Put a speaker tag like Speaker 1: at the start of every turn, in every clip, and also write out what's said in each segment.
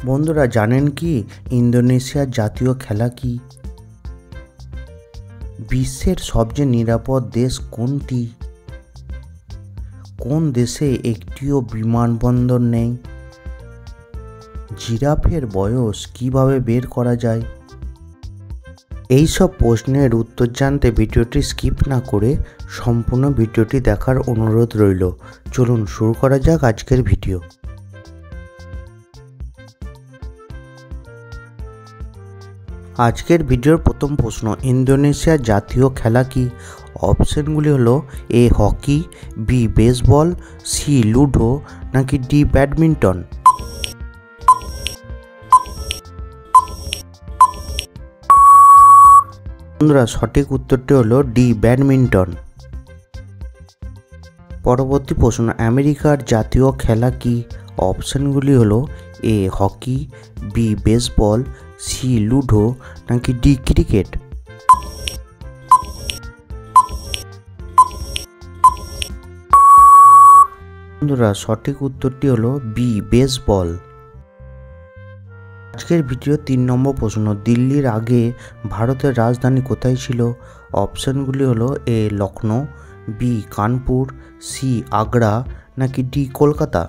Speaker 1: বন্ধুরা জানেন কি ইন্দোনেশিয়ার জাতীয় খেলা কি? বিশ্বের সবচেয়ে নিরাপদ দেশ কোনটি? কোন দেশে একটিও বিমানবন্দর নেই? জিরাফের বয়স কিভাবে বের করা যায়? এই সব প্রশ্নের উত্তর জানতে ভিডিওটি স্কিপ না করে সম্পূর্ণ ভিডিওটি দেখার অনুরোধ রইল। চলুন শুরু করা যাক আজকের ভিডিও। আজকের ভিডিওর প্রথম প্রশ্ন, ইন্দোনেশিয়ার জাতীয় খেলা কি? অপশনগুলি হলো A hockey, B baseball, C ludo নাকি ডি ব্যাডমিন্টন। বন্ধুরা সঠিক উত্তরটি হলো ডি ব্যাডমিন্টন। পরবর্তী প্রশ্ন, আমেরিকার জাতীয় খেলা কি? অপশনগুলি হলো A hockey, B baseball, C ludo নাকি ডি ক্রিকেট। বন্ধুরা সঠিক উত্তরটি হলো বি বেসবল। আজকের ভিডিও 3 নম্বর প্রশ্ন, দিল্লির আগে ভারতের রাজধানী কোথায় ছিল? অপশনগুলি হলো A Lucknow, B Kanpur, C Agra নাকি ডি কলকাতা।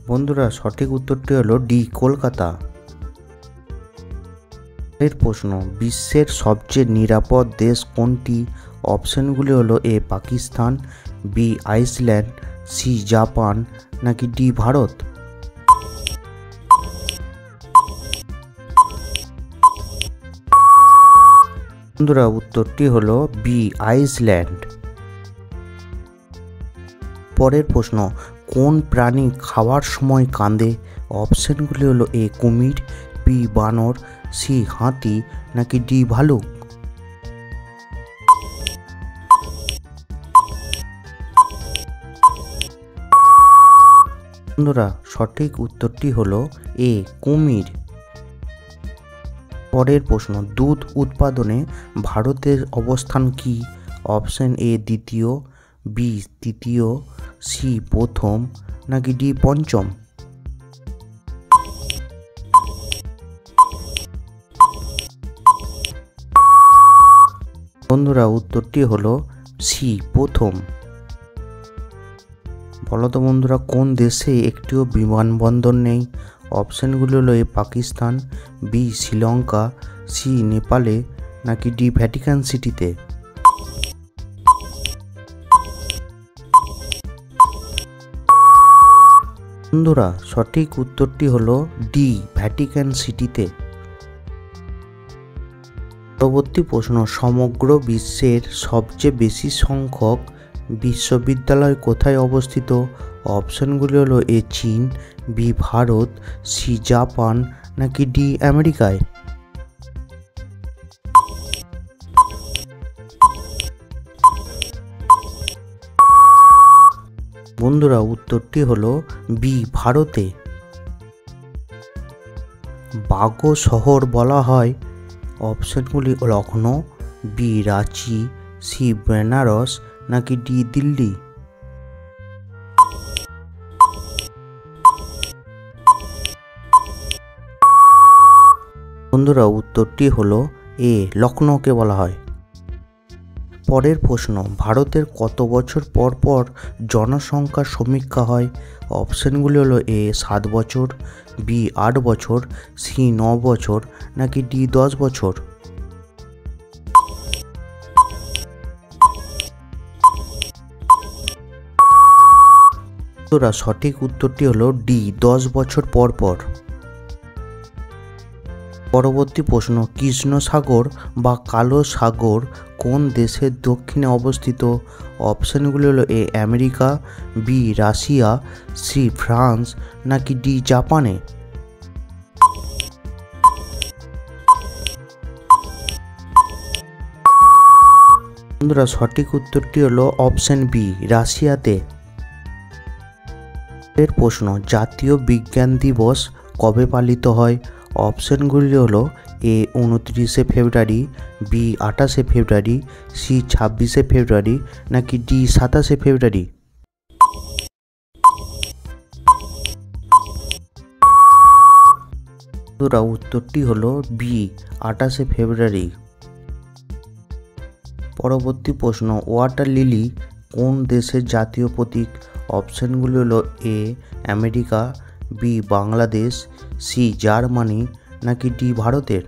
Speaker 1: বন্ধুরা সঠিক উত্তরটি হলো ডি কলকাতা। এর প্রশ্ন, বিশ্বের সবচেয়ে নিরাপদ দেশ কোনটি? অপশনগুলি হলো A Pakistan, B Iceland, C Japan নাকি ডি ভারত। বন্ধুরা উত্তরটি হলো বি আইসল্যান্ড। পরের প্রশ্ন, কোন প্রাণী খাওয়ার সময় কাঁদে? অপশনগুলি হলো এ কুমির, বি বানর, সি হাতি নাকি ডি ভালুক। বন্ধুরা সঠিক উত্তরটি হলো এ কুমির। পরের প্রশ্ন, দুধ উৎপাদনে ভারতের অবস্থান কি? অপশন এ দ্বিতীয়, বি তৃতীয়, সি প্রথম নাকি ডি পঞ্চম। বন্ধুরা উত্তরটি হলো সি প্রথম। বলো তো বন্ধুরা কোন দেশে একটিও বিমানবন্দর নেই? অপশনগুলো হলো A Pakistan, B Sri Lanka, C নেপালে নাকি ডি ভ্যাটিকান সিটিতে। বন্ধুরা সঠিক উত্তরটি হলো ডি ভ্যাটিকান সিটিতে। পরবর্তী প্রশ্ন, সমগ্র বিশ্বের সবচেয়ে বেশি সংখ্যক বিশ্ববিদ্যালয় কোথায় অবস্থিত? অপশনগুলি হলো এ চীন, বি ভারত, সি জাপান নাকি ডি আমেরিকায়। বন্ধুরা উত্তরটি হলো বি ভারতে। বাগো শহর বলা হয়? অপশনগুলি লখনৌ, বি রাঁচি, সি বেনারস নাকি ডি দিল্লি। বন্ধুরা উত্তরটি হলো এ লখনৌকে বলা হয়। পরের প্রশ্ন, ভারতের কত বছর পর পর জনসংখ্যার সমীক্ষা হয়? অপশনগুলি হলো এ 7 বছর, বি 8 বছর, সি 9 বছর নাকি ডি 10 বছর। সঠিক উত্তরটি হলো ডি 10 বছর পর পর। পরবর্তী প্রশ্ন, কৃষ্ণ সাগর বা কালো সাগর কোন দেশের দক্ষিণে অবস্থিত? অপশনগুলি হলো A America, B Russia, C France নাকি ডি জাপানে। বন্ধুরা সঠিক উত্তরটি হলো অপশন বি রাশিয়াতে। এর প্রশ্ন, জাতীয় বিজ্ঞান দিবস কবে পালিত হয়? অপশানগুলি হলো এ 29শে ফেব্রুয়ারি, বি 28শে ফেব্রুয়ারি, সি 26শে ফেব্রুয়ারি নাকি ডি 27শে ফেব্রুয়ারি। উত্তরটি হলো বি 28শে ফেব্রুয়ারি। পরবর্তী প্রশ্ন, ওয়াটার লিলি কোন দেশের জাতীয় প্রতীক? অপশানগুলি হলো A America, B Bangladesh, C Germany নাকি ডি ভারতের।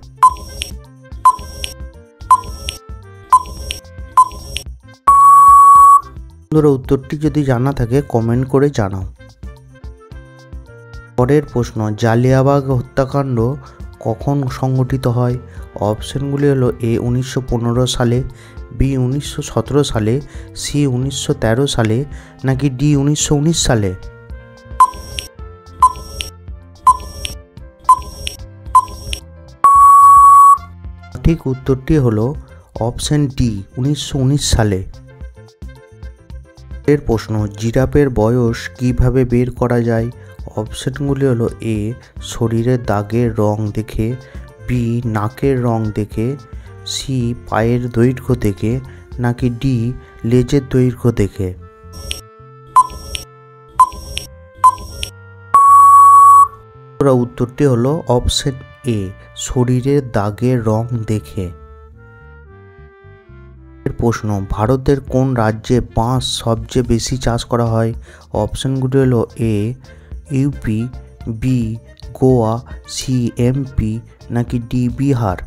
Speaker 1: বন্ধুরা উত্তরটি যদি জানা থাকে কমেন্ট করে জানাও। পরের প্রশ্ন, জালিয়ানবাগ হত্যাকাণ্ড কখন সংঘটিত হয়? অপশানগুলি হলো এ 1915 সালে, বি 1917 সালে, সি 1913 সালে নাকি ডি 1919 সালে। সঠিক উত্তরটি হলো অপশান ডি 1919 সালে। এর প্রশ্ন, জিরাফের বয়স কিভাবে বের করা যায়? অপশানগুলি হলো এ শরীরের দাগের রং দেখে, বি নাকের রং দেখে, সি পায়ের দৈর্ঘ্য দেখে নাকি ডি লেজের দৈর্ঘ্য দেখে। উত্তরটি হলো অপশান এ শরীরের দাগের রং দেখে। প্রশ্ন, ভারতের কোন রাজ্যে বাঁশ সবচেয়ে বেশি চাষ করা হয়? অপশানগুলি হলো A UP, B Goa, C MP নাকি ডি বিহার।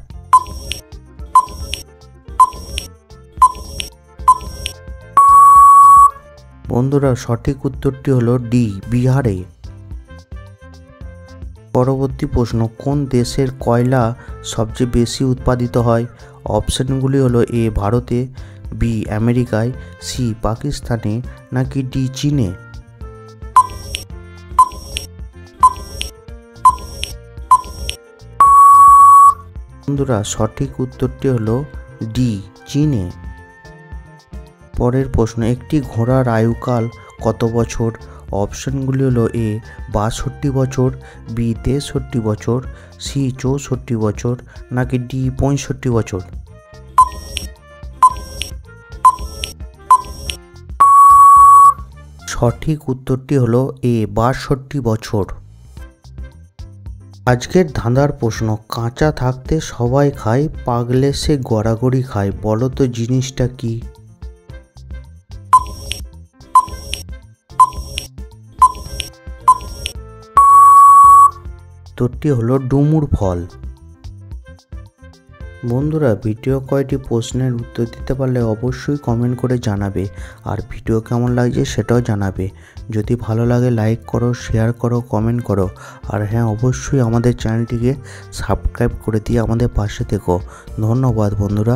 Speaker 1: বন্ধুরা সঠিক উত্তরটি হলো ডি বিহারে। পরবর্তী প্রশ্ন, কোন দেশের কয়লা সবচেয়ে বেশি উৎপাদিত হয়? অপশানগুলি হলো এ ভারতে, বি আমেরিকায়, সি পাকিস্তানে নাকি ডি চীনে। বন্ধুরা সঠিক উত্তরটি হলো ডি চীনে। পরের প্রশ্ন, একটি ঘোড়ার আয়ুকাল কত বছর? অপশানগুলি হলো এ 62 বছর, বি 63 বছর, সি 64 বছর নাকি ডি 65 বছর। সঠিক উত্তরটি হলো এ 62 বছর। আজকের ধাঁধার প্রশ্ন, কাঁচা থাকতে সবাই খায়, পাগলে সে গড়াগড়ি খায়, বলো তো জিনিসটা কি? উত্তরটি হলো ডুমুর ফল। বন্ধুরা ভিডিও কয়টি প্রশ্নের উত্তর দিতে পারলে অবশ্যই কমেন্ট করে জানাবে, আর ভিডিও কেমন লাগছে সেটাও জানাবে। যদি ভালো লাগে লাইক করো, শেয়ার করো, কমেন্ট করো, আর হ্যাঁ অবশ্যই আমাদের চ্যানেলটিকে সাবস্ক্রাইব করে দিয়ে আমাদের পাশে থেকো। ধন্যবাদ বন্ধুরা।